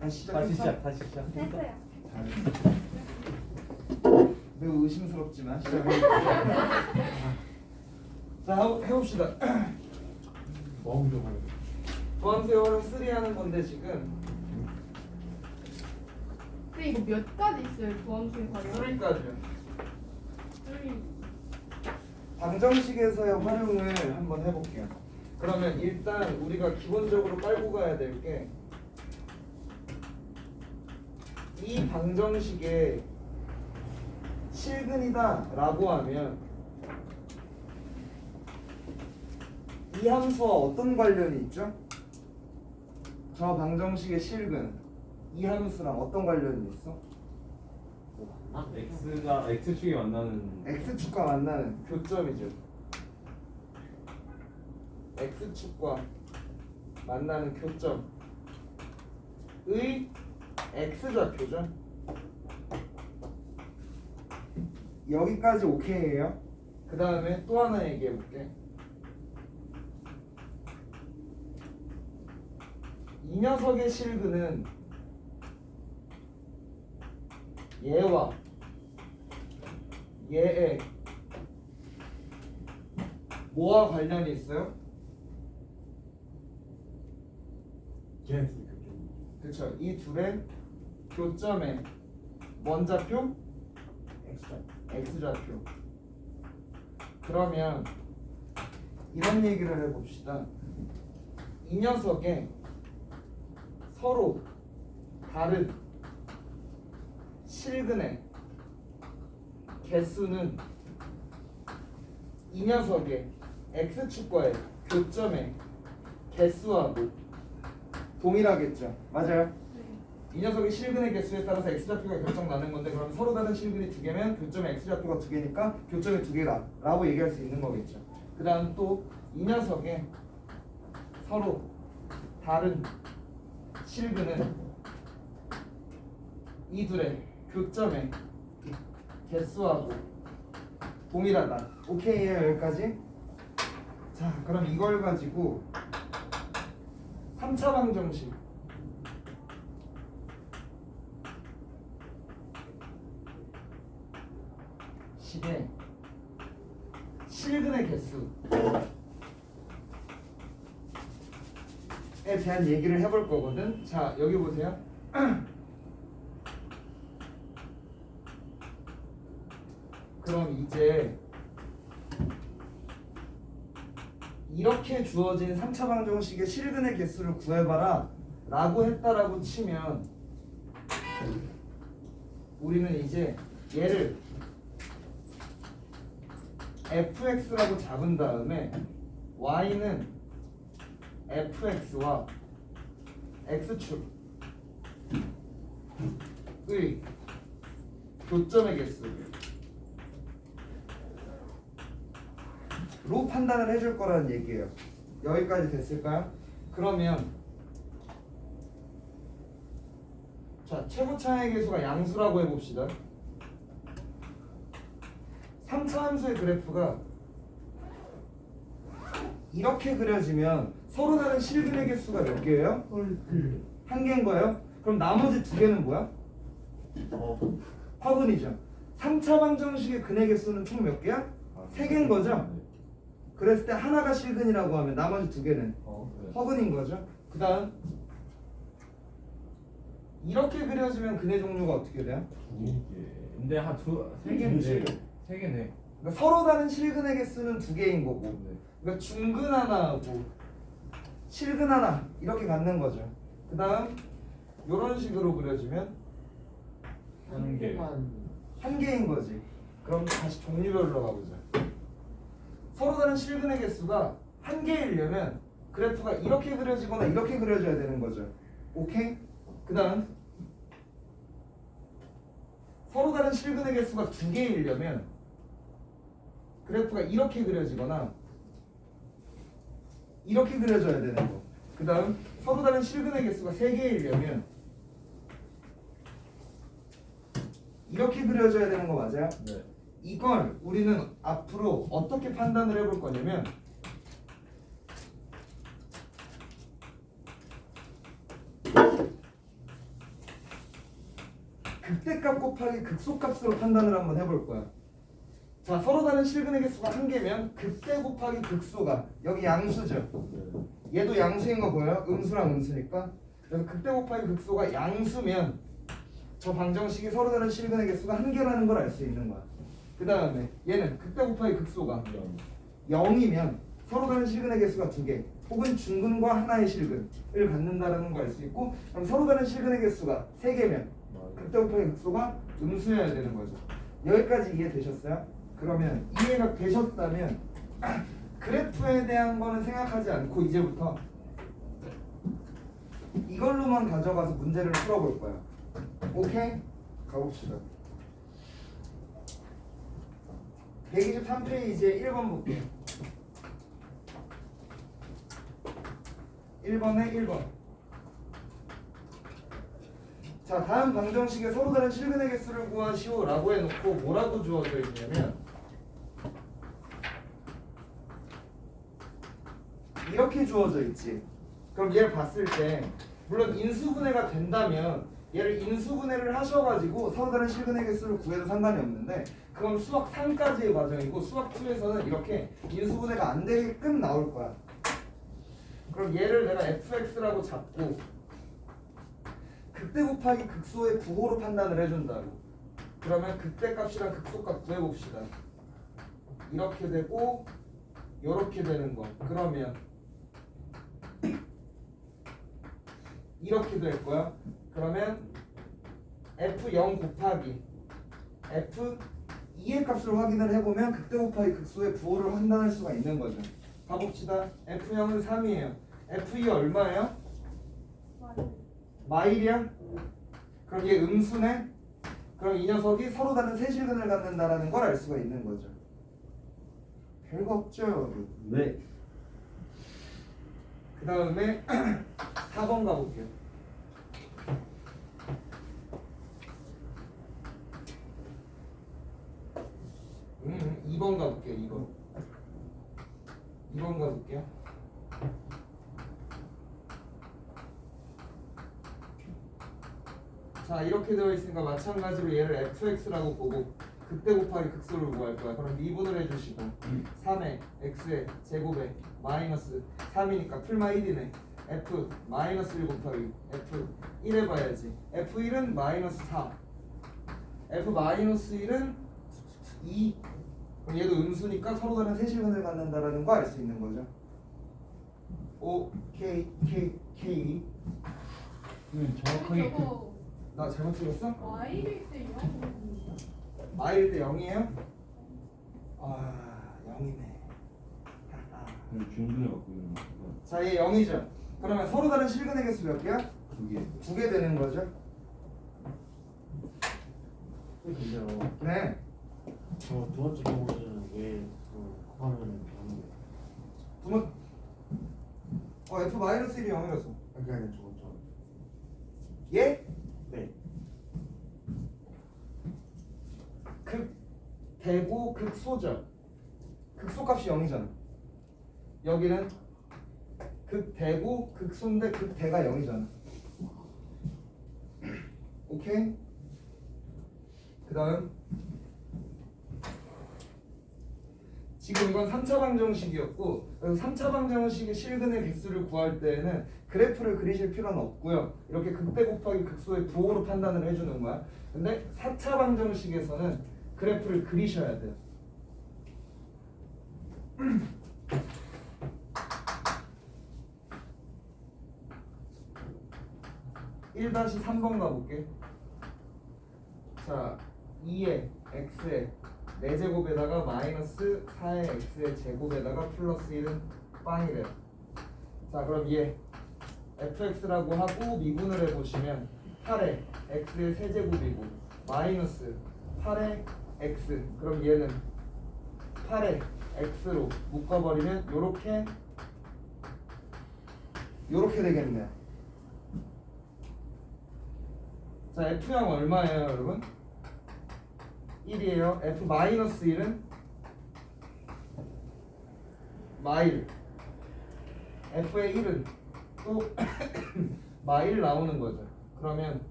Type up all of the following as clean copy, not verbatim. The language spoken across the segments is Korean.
다시 시작. 됐어요. 매우 의심스럽지만 시작해. 자, 해봅시다. 마음좀 하는 도함수의 활용 3 하는 건데 지금 근데 이거 몇 가지 있어요? 도함수의 활용? 3까지요. 3. 방정식에서의 활용을 한번 해볼게요. 그러면 일단 우리가 기본적으로 깔고 가야 될 게 이 방정식의 실근이다 라고 하면 이 함수와 어떤 관련이 있죠? 저 방정식의 실근 이 함수랑 어떤 관련이 있어? x가 x축이 만나는 x축과 만나는 교점이죠. x축과 만나는 교점의 x좌표죠. 여기까지 오케이예요. 그 다음에 또 하나 얘기해 볼게. 이 녀석의 실근은 얘와 얘의 뭐와 관련이 있어요? 걔네들 그렇죠. 이 둘의 교점의 뭔 좌표? x좌표. 그러면 이런 얘기를 해봅시다. 이 녀석의 서로 다른 실근의 개수는 이 녀석의 x축과의 교점의 개수하고 동일하겠죠. 맞아요? 이 녀석의 실근의 개수에 따라서 x좌표가 결정나는 건데, 그럼 서로 다른 실근이 두 개면 교점의 x좌표가 두 개니까 교점이 두 개다 라고 얘기할 수 있는 거겠죠. 그 다음 또 이 녀석의 서로 다른 실근은 이 둘의 교점의 개수하고 동일하다. 오케이예요 여기까지? 자, 그럼 이걸 가지고 3차 방정식 식의 실근의 개수에 대한 얘기를 해볼 거거든. 자, 여기 보세요. 그럼 이제 이렇게 주어진 3차 방정식의 실근의 개수를 구해봐라 라고 했다라고 치면 우리는 이제 얘를 fx라고 잡은 다음에 y는 fx와 x축의 교점의 개수로 판단을 해줄 거라는 얘기예요. 여기까지 됐을까요? 그러면 자, 최고차의 개수가 양수라고 해봅시다. 3차 함수의 그래프가 이렇게 그려지면 서로 다른 실근의 개수가 몇 개예요? 한 개인 거예요? 그럼 나머지 두 개는 뭐야? 화근이죠. 3차 방정식의 근의 개수는 총 몇 개야? 세 개인 거죠? 그랬을 때 하나가 실근이라고 하면 나머지 두 개는 허근인 거죠. 그 다음 이렇게 그려지면 근의 종류가 어떻게 돼요? 근데 세 개인데 세 개네. 그러니까 서로 다른 실근의 개수는 두 개인 거고, 그러니까 중근 하나하고 실근 하나 이렇게 갖는 거죠. 그 다음 이런 식으로 그려지면 한 개. 한 개인 거지. 그럼 다시 종류별로 가보자. 서로 다른 실근의 개수가 한 개이려면 그래프가 이렇게 그려지거나 이렇게 그려져야 되는 거죠. 오케이? 그 다음 서로 다른 실근의 개수가 두 개이려면 그래프가 이렇게 그려지거나 이렇게 그려져야 되는 거. 그 다음 서로 다른 실근의 개수가 세 개이려면 이렇게 그려져야 되는 거 맞아요? 네. 이걸 우리는 앞으로 어떻게 판단을 해볼 거냐면 극대값 곱하기 극소값으로 판단을 한번 해볼 거야. 자, 서로 다른 실근의 개수가 한 개면 극대 곱하기 극소가 여기 양수죠. 얘도 양수인 거 보여요? 음수랑 음수니까. 그래서 극대 곱하기 극소가 양수면 저 방정식이 서로 다른 실근의 개수가 한 개라는 걸 알 수 있는 거야. 그 다음에 얘는 극대 곱하기 극소가 0이면 서로 다른 실근의 개수가 두 개 혹은 중근과 하나의 실근을 갖는다라는 걸 알 수 있고, 그럼 서로 다른 실근의 개수가 세 개면 극대 곱하기 극소가 음수여야 되는 거죠. 여기까지 이해되셨어요? 그러면 이해가 되셨다면 그래프에 대한 거는 생각하지 않고 이제부터 이걸로만 가져가서 문제를 풀어볼 거야. 오케이? 가봅시다. 123페이지에 1번 볼게요. 1번에 1번. 자, 다음 방정식에 서로 다른 실근의 개수를 구하시오 라고 해놓고 뭐라고 주어져 있냐면 이렇게 주어져 있지. 그럼 얘를 봤을 때 물론 인수분해가 된다면 얘를 인수분해를 하셔가지고 서로 다른 실근의 개수를 구해도 상관이 없는데 그건 수학 3까지의 과정이고 수학 2에서는 이렇게 인수분해가 안 되게끔 나올 거야. 그럼 얘를 내가 fx라고 잡고 극대 곱하기 극소의 부호로 판단을 해준다고. 그러면 극대값이랑 극소값 구해봅시다. 이렇게 되고 이렇게 되는 거. 그러면 이렇게 될 거야. 그러면 f0 곱하기 f2의 값을 확인을 해보면 극대 곱하기 극소의 부호를 판단할 수가 있는 거죠. 가봅시다. f0은 3이에요. f2 얼마예요? 마일이야? 그럼 얘 음수네? 그럼 이 녀석이 서로 다른 세 실근을 갖는다라는 걸 알 수가 있는 거죠. 별거 없죠. 네. 그 다음에 4번 가볼게요. 2번 가볼게요. 2번 가볼게요. 자, 이렇게 되어 있으니까 마찬가지로 얘를 fx라고 보고 극대 곱하기 극소를 구할 거야. 그럼 미분을 해주시고 3의 x의 제곱에 마이너스 3이니까 풀마 1이네. f 마이너스 1 곱하기 f 1 해봐야지. f1은 마이너스 4, f 마이너스 1은 2. 그럼 얘도 음수니까 서로 다른 세 실근을 갖는다라는 거 알 수 있는 거죠. O K K K. 정확하게 저거 나 잘못 찍었어? Y일 때 이런 I일 때 0이에요? 아, 0이네. 중근을 갖고 있는 거. 자, 얘 0이죠. 그러면 서로 다른 실근의 개수 몇 개야? 두 개. 두 개 되는 거죠. 근데요, 네. 저 두 번째 경우는 왜그 곱하면 되는 두 번. F 마이너스 1이 0이라서. 그게 아니라 저거 얘? 네. 극 대고 극소죠. 극소값이 0이잖아. 여기는 극대고 극소인데 극대가 0이잖아. 오케이? 그 다음 지금 이건 3차 방정식이었고, 그래서 3차 방정식의 실근의 개수를 구할 때에는 그래프를 그리실 필요는 없고요. 이렇게 극대 곱하기 극소의 부호로 판단을 해주는 거야. 근데 4차 방정식에서는 그래프를 그리셔야 돼요. 1-3번 가볼게. 자, 2의 x의 4제곱에다가 마이너스 4의 x의 제곱에다가 플러스 1은 빵이래요. 자, 그럼 얘 fx라고 하고 미분을 해보시면 8의 x의 세제곱이고 마이너스 8의 x, 그럼 얘는 8의 x로 묶어버리면 요렇게 되겠네요. 자, F0 얼마예요, 여러분? 1이에요. F 마이너스 1은 마일. F의 1은 또 마일 나오는 거죠. 그러면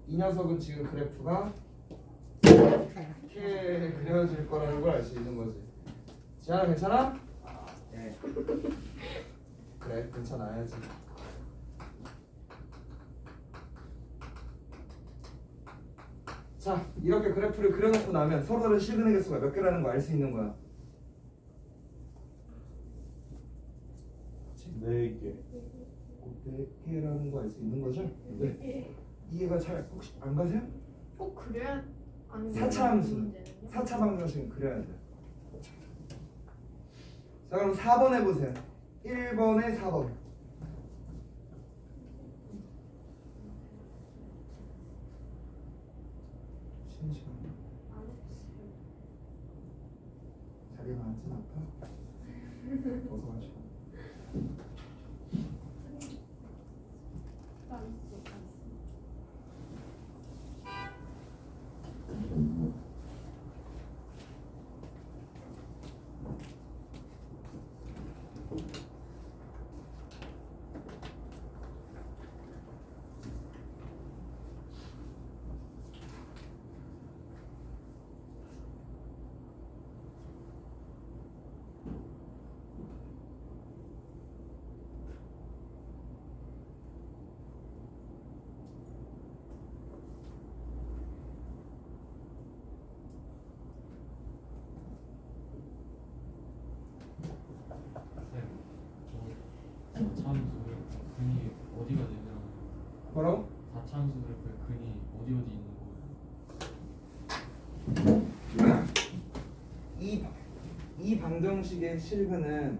이 녀석은 지금 그래프가 이렇게 그려질 거라는 걸 알 수 있는 거지. 지현아 괜찮아? 네. 그래 괜찮아야지. 자 이렇게 그래프를 그려놓고 나면 서로 다른 실근의 개수가 몇 개라는 거 알 수 있는 거야. 4개. 4개라는 거 알 수 있는 거죠? 네. 이해가 잘 혹시 안 가세요? 꼭 그래야 아니면 4차 함수. 문제는요? 4차 방정식은 그려야 돼. 자 그럼 4번 해보세요. 1번에 4번. 쉬는 시간. 자리가 앉진 않다. 어서 가시고. 사차함수를 근이 어디가 되냐? 뭐라고? 사차함수를 근이 어디 있는 거예요? 이 방정식의 실근은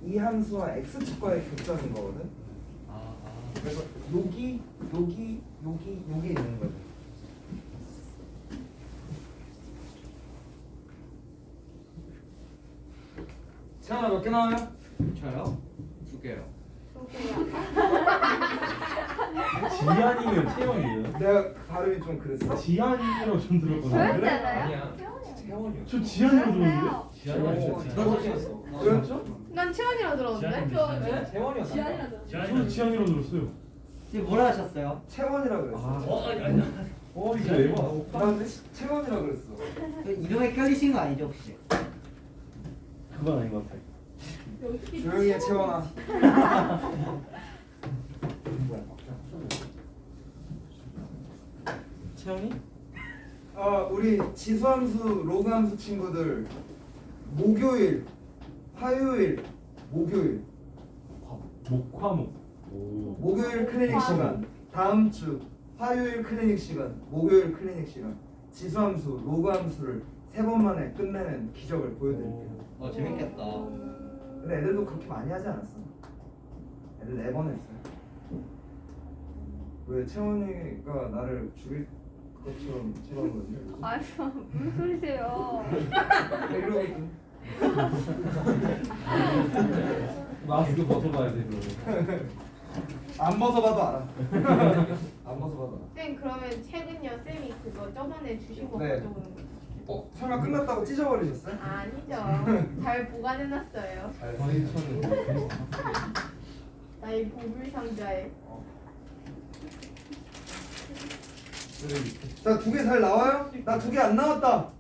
이 함수와 x축과의 교점인 거거든. 그래서 여기 있는 거죠. 채원아 몇 개 나와요? 저요? 2개요. 지한이면 채원이에요? 내가 발음이 좀 그랬어. 지한이라고 좀 들었거든요. 아니야. 채원이요. 저 지한이라고 들었는데? 너도 찍었어. 그렇죠? 난 채원이라 들었는데? 세원이었어. 저도 지한이라고 들었어요. 지금 뭐라 하셨어요? 채원이라 그랬어. 진짜 대박. 난 채원이라 그랬어. 이름에 껴리신 거 아니죠 혹시? 그건 아닌 것 같아. 조용히 해 채원아. 채원이? 우리 지수함수, 로그함수 친구들 목요일, 화요일, 목요일, 목화목. 오. 목요일 클리닉 시간, 다음 주 화요일 클리닉 시간, 목요일 클리닉 시간, 지수함수, 로그함수를 3번 만에 끝내는 기적을 보여드릴게요. 재밌겠다. 근데 애들도 그렇게 많이 하지 않았어. 애들 4번 했어요. 왜 채원이가 나를 죽일 것처럼 쳐다보는 거지? 아유 무슨 소리세요? 이러거든. 마스크 벗어봐야 돼 그러면. 안 벗어봐도 알아. 안 벗어봐도 알아. 쌤 그러면 최근요 쌤이 그거 저번에 주신 거 네. 가져오는 거 설마 끝났다고 찢어버리셨어요? 아니죠. 잘 보관해놨어요. 선생님은 나의 보물 상자에. 자, 2개 잘 나와요? 나 2개 안 나왔다.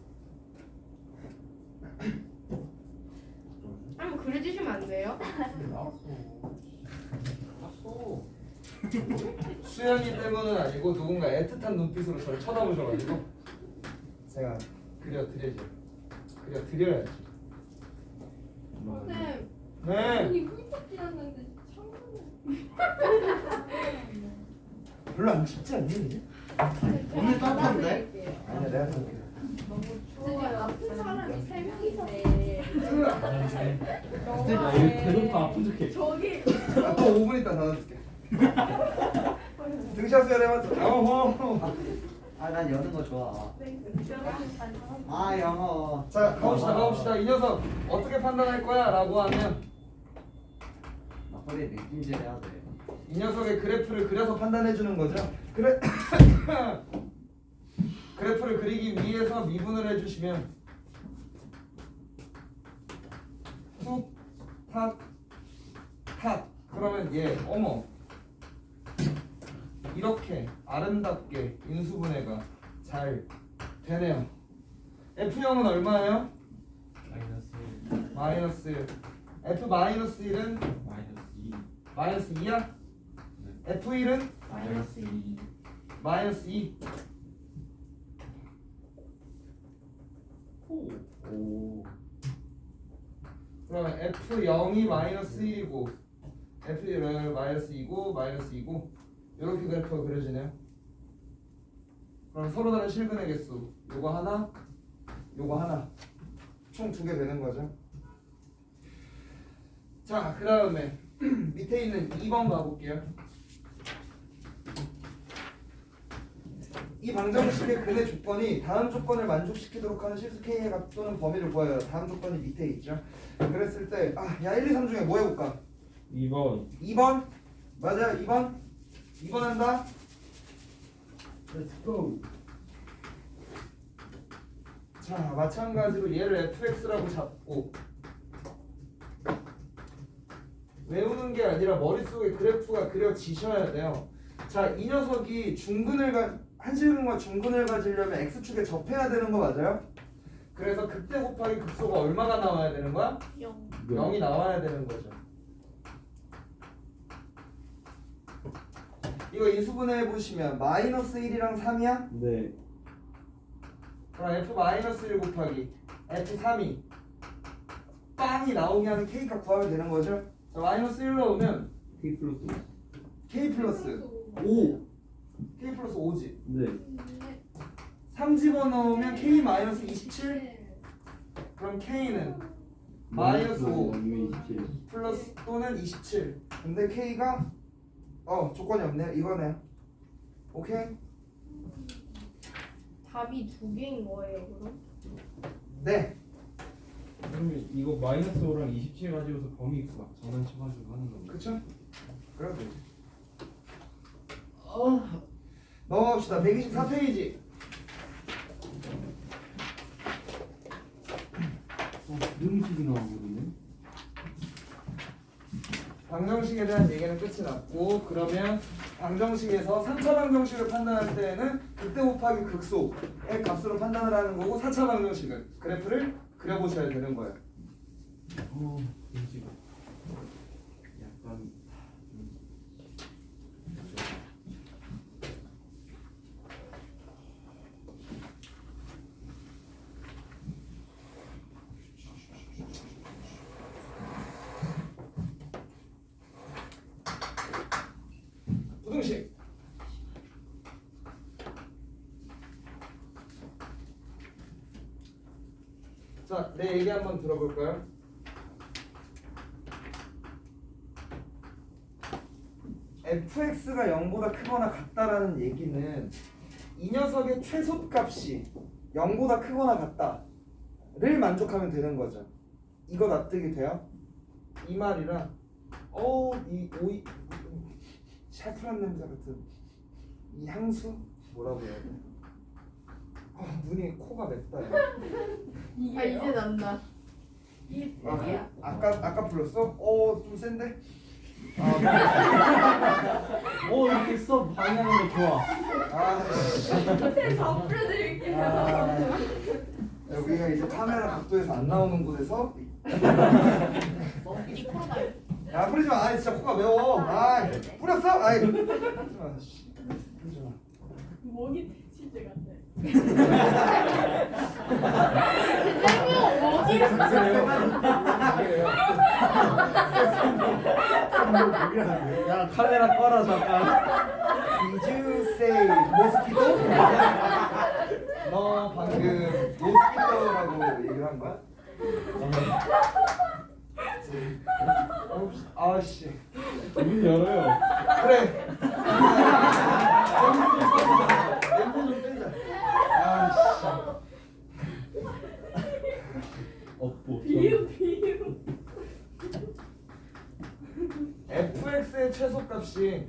한번 그려주시면 안 돼요? 수연이 때문은 아니고 누군가 애틋한 눈빛으로 저를 쳐다보셔가지고 제가 그려드려야죠. 그려드려야죠. 쌤 네. 아니 훌쩍 지났는데 별로 안 춥지 않니 이제? 오늘 따뜻한데? 아니야 내가 그렇게. 너무 추워요. 아픈 사람이 3명이서 야 이거 대놓고 아픈 척해. 저기 또 5분 있다 닫아줄게. 등샷 수연해봤자. 어허. 난 여는 거 좋아. 영어. 자 가봅시다. 이 녀석 어떻게 판단할 거야? 라고 하면 나 허리에 느낌질 해야 돼. 이 녀석의 그래프를 그려서 판단해 주는 거죠. 그래프를 그리기 위해서 미분을 해주시면 툭, 탁, 탁. 그러면 얘 어머 이렇게 아름답게 인수분해가 잘 되네요. F형은 얼마예요? 마이너스 마이너스 1. F-1은 마이너스 2 마이너스 2야? F1은 마이너스 2. 마이너스 2. 오. 그러면 F0이 마이너스 1이고 F1은 마이너스 2고 마이너스 2고 이렇게 그래프가 그려지네요. 그럼 서로 다른 실근의 개수 요거 하나 요거 하나 총 2개 되는 거죠. 자, 그 다음에 밑에 있는 2번 가볼게요. 이 방정식의 근의 조건이 다음 조건을 만족시키도록 하는 실수 K의 값 또는 범위를 구하여. 다음 조건이 밑에 있죠. 그랬을 때 야 1, 2, 3 중에 뭐 해볼까? 2번. 2번? 맞아요. 2번? 2번 한다? Let's go. 자, 마찬가지로 얘를 fx라고 잡고 외우는 게 아니라 머릿속에 그래프가 그려지셔야 돼요. 자, 이 녀석이 한실근과 중근을 가지려면 x축에 접해야 되는 거 맞아요? 그래서 극대 곱하기 극소가 얼마가 나와야 되는 거야? 0. 0이 나와야 되는 거죠. 이거 인수분해 보시면 마이너스 1이랑 3이야? 네. 그럼 f-1 곱하기 f3이 빵이 나오게 하는 k값 구하면 되는 거죠? 자, 마이너스 1 넣으면 K 플러스. k 플러스 5 k 플러스 5지. 네. 3 집어넣으면 k 마이너스 27. 그럼 k는 마이너스 5 아니면 27. 플러스 또는 27. 근데 k가 조건이 없네요. 이거네요. 오케이? 답이 2개인 거예요, 그럼? 네. 그러면 이거 마이너스 5랑 27 가지고서 범위 막 전환쳐가지고 하는 건가? 그쵸? 그래도 되지. 넘어갑시다. 124페이지. 능식이 나와버리네. 방정식에 대한 얘기는 끝이 났고, 그러면 방정식에서 3차 방정식을 판단할 때에는 극대 곱하기 극소의 값으로 판단을 하는 거고, 4차 방정식은 그래프를 그려보셔야 되는 거예요. 능식. 약간 부등식. 자, 내 얘기 한번 들어볼까요? fx가 0보다 크거나 같다라는 얘기는 이 녀석의 최소값이 0보다 크거나 같다를 만족하면 되는 거죠. 이거 납득이 돼요? 이 말이랑 이 오이 샤프란 냄새 같은 이 향수 뭐라고 해야 돼? 눈이 코가 맵다. 야. 아, 이제 난다. 아까 불렀어? 좀 센데? 이렇게 써 방향으로 좋아. 다 뿌려드릴게요. 여기가 이제 카메라 각도에서 안 나오는 곳에서 이 코로나요. 야 뿌리지 마. 진짜 코가 매워. 뿌렸어? 뿌리지 마. 목이 치즈 같아. 야 카메라 꺼라 잠깐. Did you say mosquito? 너 방금 모스키토라고 얘기를 한 거야? 아씨. 문 열어요. 그래. 냄새 좀 빼자. 아씨. 업보. 비유. fx의 최소값이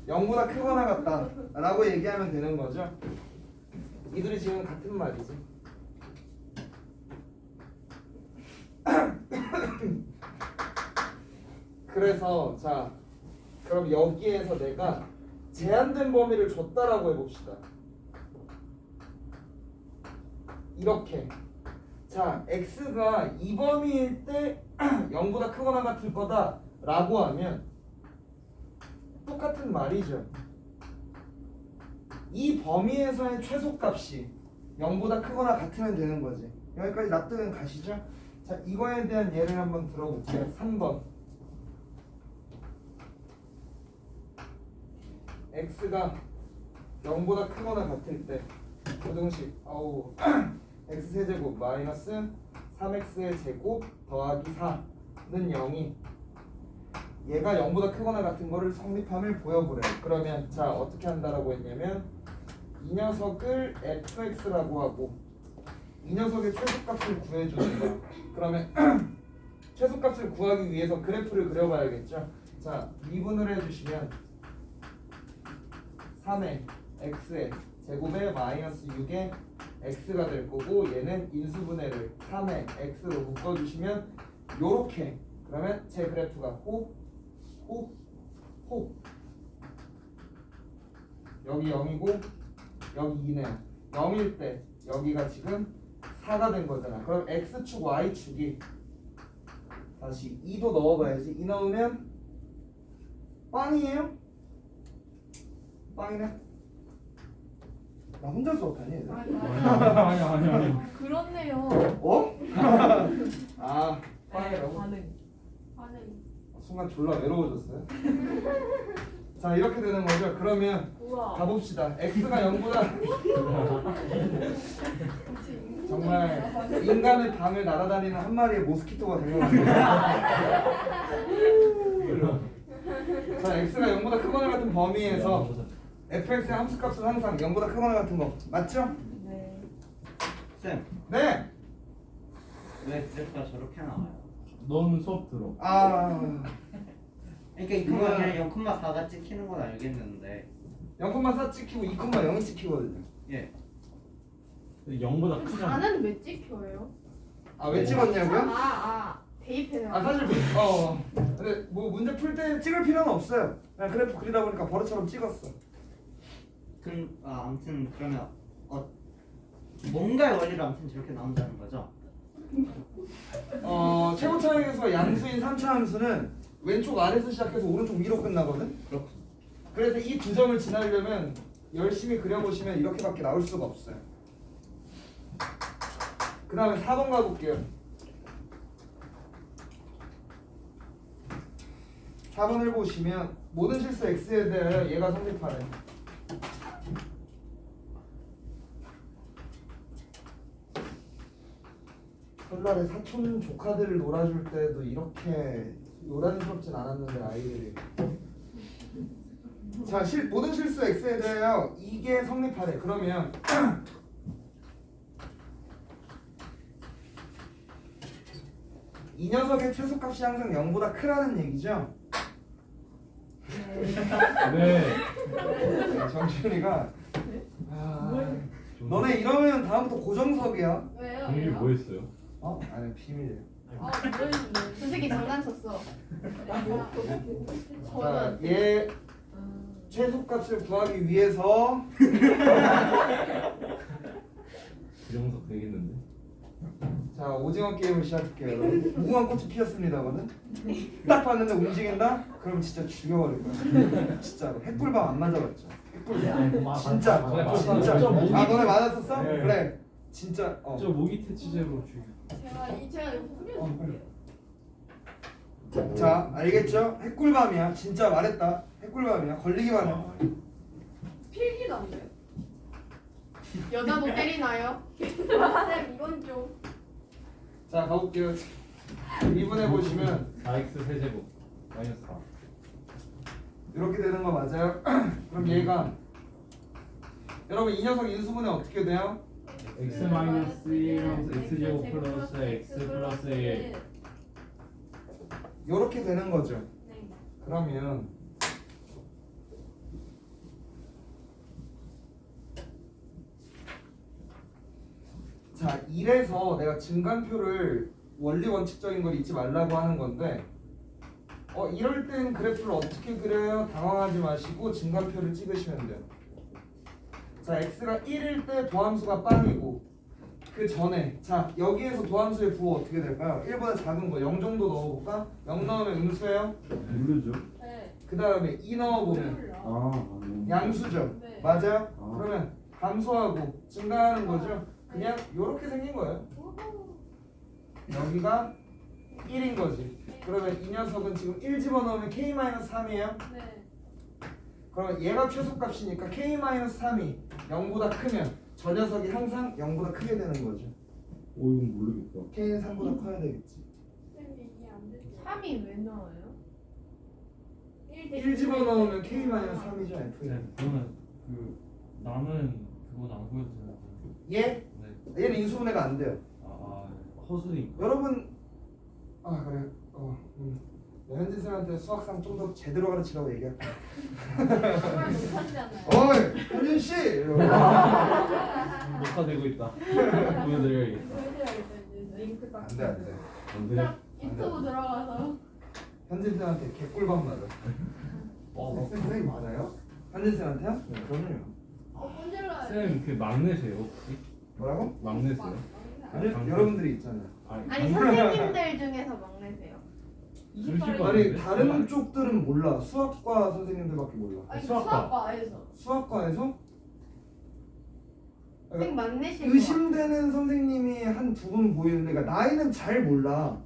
0보다 크거나 같다 라고 얘기하면 되는 거죠. 이들이 지금 같은 말이지. 그래서 자 그럼 여기에서 내가 제한된 범위를 줬다라고 해봅시다. 이렇게. 자, x가 이 범위일 때 0보다 크거나 같을 거다 라고 하면 똑같은 말이죠. 이 범위에서의 최소값이 0보다 크거나 같으면 되는 거지. 여기까지 납득은 가시죠? 자, 이거에 대한 예를 한번 들어볼게요. 3번. x가 0보다 크거나 같을 때 고등식 x세제곱 마이너스 3x의 제곱 더하기 4는 0이 얘가 0보다 크거나 같은 거를 성립함을 보여보래요. 그러면 자 어떻게 한다라고 했냐면 이 녀석을 fx라고 하고 이 녀석의 최소값을 구해주는 거야. 그러면 최소값을 구하기 위해서 그래프를 그려봐야겠죠. 자 미분을 해주시면 3의 x의 제곱에 마이너스 6의 x가 될 거고 얘는 인수분해를 3의 x로 묶어주시면 요렇게 그러면 제 그래프가 호 여기 0이고 여기 2네요. 0일 때 여기가 지금 4가 된 거잖아. 그럼 x축 y축이 다시 2도 넣어봐야지. 2 넣으면 빵이에요? 빵이네? 나 혼자 수업하니? 아니. 그렇네요. 어? 아 빵이라고? 반응. 순간 졸라 외로워졌어요. 자 이렇게 되는 거죠. 그러면 우와. 가봅시다. x가 0보다 정말 인간의 방을 날아다니는 한 마리의 모스키토가 된 것 같아요. 자 x가 0보다 크거나 같은 범위에서 fx의 함수값은 항상 0보다 크거나 같은 거 맞죠? 네. 쌤, 네. 왜 그래프가 저렇게 나와요? 넌 수업 들어. 그러니까 이 콤마 그냥 0,4가 찍히는 건 알겠는데 0,4 찍히고 2,0이 찍히거든요. 예. 0보다 크잖아. 4는 왜 찍혀요? 아 왜 찍었냐고요? 대입해요. 사실 근데 뭐 문제 풀 때 찍을 필요는 없어요. 그냥 그래프 그리다 보니까 버릇처럼 찍었어. 아무튼 그러면 뭔가의 원리로 아무튼 저렇게 나온다는 거죠? 최고 차항에서 양수인 3차 함수는 왼쪽 아래에서 시작해서 오른쪽 위로 끝나거든. 그렇군. 그래서 이 두 점을 지나려면 열심히 그려보시면 이렇게밖에 나올 수가 없어요. 그 다음에 4번 가볼게요. 4번을 보시면 모든 실수 x에 대하여 얘가 성립하네. 설날에 사촌 조카들을 놀아줄 때도 이렇게 요란스럽진 않았는데 아이들이. 자, 모든 실수 x에 대하여 이게 성립하래. 그러면 이 녀석의 최소값이 항상 0보다 크라는 얘기죠? 네. 정준이가 너네 이러면 다음부터 고정석이야. 왜요? 동일이 뭐 했어요? 아니 비밀이에요. 선생님 장난쳤어. 자, 얘 최소값을 구하기 위해서 고정석 되겠는데? 자 오징어 게임을 시작할게요. 여러분. 무궁한 꽃이 피었습니다거든. 딱 봤는데 움직인다? 그럼 진짜 죽여버릴 거야. 진짜로 핵불방 안 맞아봤죠? 핵불방 진짜 진짜. 너네 맞았었어? 네. 그래 진짜. 저 모기 퇴치제로 죽여. 제가 이거 뿌려줄게요. 자 알겠죠? 핵꿀밤이야. 진짜 말했다. 핵꿀밤이야. 걸리기만 해. 필기도 안 돼요? 여자도 때리나요? 쌤 이건 좀. 자 가볼게요. 2분해 보시면 4x 세제곱 마이너스 4. 이렇게 되는 거 맞아요? 그럼 얘가 여러분 이 녀석 인수분해 어떻게 돼요? x 마이너스 1하면서 x제곱 플러스 x 플러스 1. 이렇게 되는 거죠. 네. 그러면 자 이래서 내가 증간표를 원리 원칙적인 걸 잊지 말라고 하는 건데 이럴 땐 그래프를 어떻게 그려요? 당황하지 마시고 증가표를 찍으시면 돼요. 자, x가 1일 때 도함수가 빵이고 그 전에 자 여기에서 도함수의 부호 어떻게 될까요? 1보다 작은 거 0 정도 넣어볼까? 0 넣으면 음수예요? 모르죠. 네. 그 다음에 2 넣어보면 몰라. 양수죠. 네. 맞아요? 아. 그러면 감소하고 증가하는 거죠. 그냥 이렇게 생긴 거예요. 여기가 1인 거지. 그러면 이 녀석은 지금 1 집어넣으면 k-3이에요. 네. 그러면 얘가 최소값이니까 k-3이 0보다 크면 저 녀석이 항상 0보다 크게 되는 거죠. 오 이건 모르겠다. k는 3보다 커야 되겠지. 쌤이 이해 안 되죠. 3이 왜 나와요? 1 집어넣으면 k-3이죠 f는. 네, 그러면 그 나는 그건 안 보여드려요. 얘? 네. 얘는 인수분해가 안 돼요. 허수니까. 여러분 그래. 현진 쌤한테 수학상 좀 더 제대로 가르치라고 얘기할게. 정말 못하잖아요. 어이 현진 씨. 이러고. 녹화되고 있다. 보여드려야겠다. 보여드려야겠다 이제 링크 딱. 안돼 안돼. 안 돼? 딱 유튜브 들어가서. 현진 쌤한테 개꿀밤 맞아. 쌤이 맞아요? 현진 쌤한테요? 네, 그럼요. 꼰질러요. 쌤 그 막내세요 혹시? 뭐라고? 막내세요? 아니 방금. 여러분들이 있잖아요. 아니 선생님들 중에서 막내세요. 아니 다른 쪽들은 몰라. 수학과 선생님들밖에 몰라. 아니 수학과. 수학과에서. 수학과에서 선생님 막내실 것 의심되는 선생님이 한 두 분 보이는데, 그러니까 나이는 잘 몰라.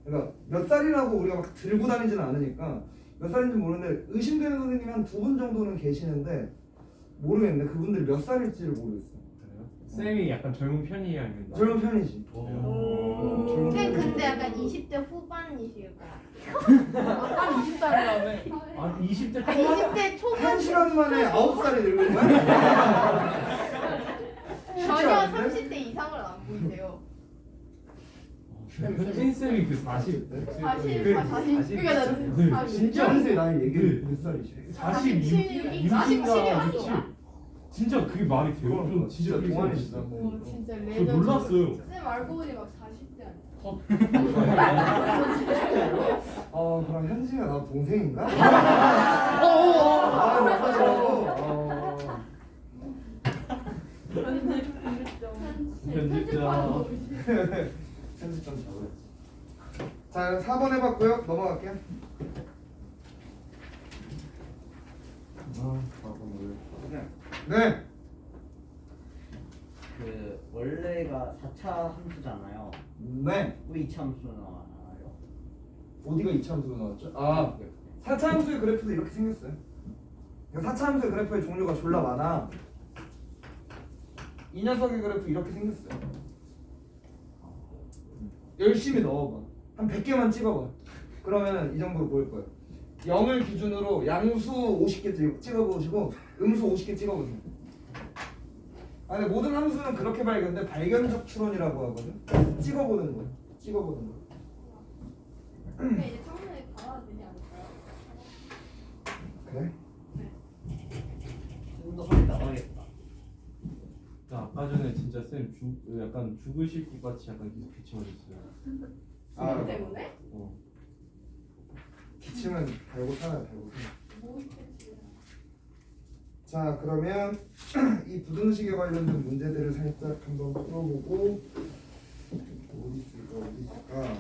그러니까 몇 살이라고 우리가 막 들고 다니지는 않으니까 몇 살인지 모르는데 의심되는 선생님이 한 두 분 정도는 계시는데 모르겠네. 그분들이 몇 살일지를 모르겠어. 쌤이 약간 젊은 편이에요 아니면? 젊은 편이지. 같아요. 쌤 근데 약간 20대 후반이실 것 같아요. 아까 20살이라며. 아 20대 아 20대 초반. 한 시간 만에 9살이 늙은 거야? 전혀 않은데? 30대 이상을 안 보이세요. 현진 쌤이 그 40. 40. 그- 그러니까 나는 40. 진짜? 현재 나이 얘기 몇 살이지? 47. 47이었어. 진짜 그게 말이 돼요? 그건 진짜 동안이시다. 오 진짜 저 레전드. 놀랐어요. 쌤 알고 보니 막 40대 아니야. 그럼 현지가 나 동생인가? 편집자. 편집 좀 잡아야지. 자, 4번 해봤고요. 넘어갈게요. 네. 그 원래가 4차 함수잖아요. 네. 왜 2차 함수 나와요? 어디가 2차 함수로 나왔죠? 4차 함수의 그래프도 이렇게 생겼어요. 4차 함수의 그래프의 종류가 졸라 많아. 이 녀석의 그래프 이렇게 생겼어요. 열심히 넣어봐. 한 100개만 찍어봐. 그러면 이 정도로 보일 거예요. 0을 기준으로 양수 50개 찍어보시고 음수 50개 찍어보세요. 근데 모든 함수는 그렇게 발견돼. 발견적 추론이라고 하거든. 찍어보는 거예요. 찍어보는 거. 근데 이제 평소에 가야 되지 않을까요? 그래? 좀더 확 나가겠다. 나 아까 전에 진짜 쌤 약간 죽으실 것 같이 약간 계속 기침하셨어요. 아, 때문에? 기침은 달고 살아요. 달고 살아. 뭐 있겠지. 자, 그러면 이 부등식에 관련된 문제들을 살짝 한번 풀어보고 어디 있을까?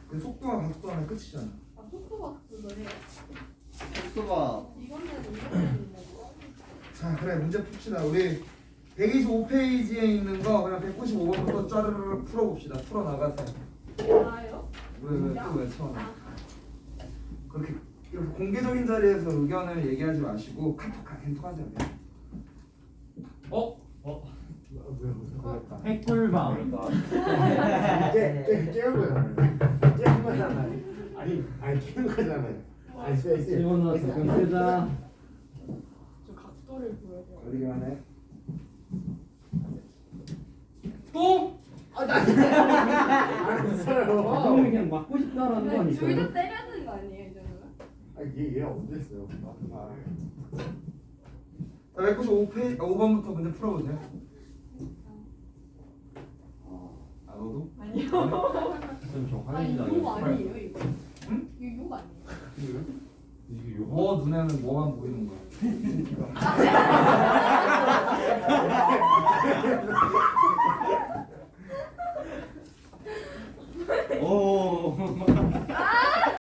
그 속도와 각도 하면 끝이잖아. 속도가 그거 해요. 속도가 이거는 자, 그래 문제 풉시다. 우리 125페이지에 있는 거 그냥 195번부터 짜르르 풀어봅시다. 풀어나가세요. 나요? 왜 처음 그렇게 이렇게 공개적인 자리에서 의견을 얘기하지 마시고 캔톡하세요. 핵불방. 깨운 거잖아요. 깨운 거잖아요. 아니 깨운 거잖아요. 아니 이거는 지금 쓰자. 저 각도를 보여줘. 어디기만 해. 또? 알았어요. 그냥 맞고 싶다라는 거 아닐까요? 둘다 때려야 되는 거 아니에요, 이 정도면? 얘 언제 했어요? 자, 195페이지 5번부터 문제 풀어보세요. 너도? 아니요. 쌤저 아니 화내지 욕 않아요. 아니에요 이거. 응? 이거 욕 아니에요. 이게 요. 뭐 눈에는 뭐만 보이는 거야? 오.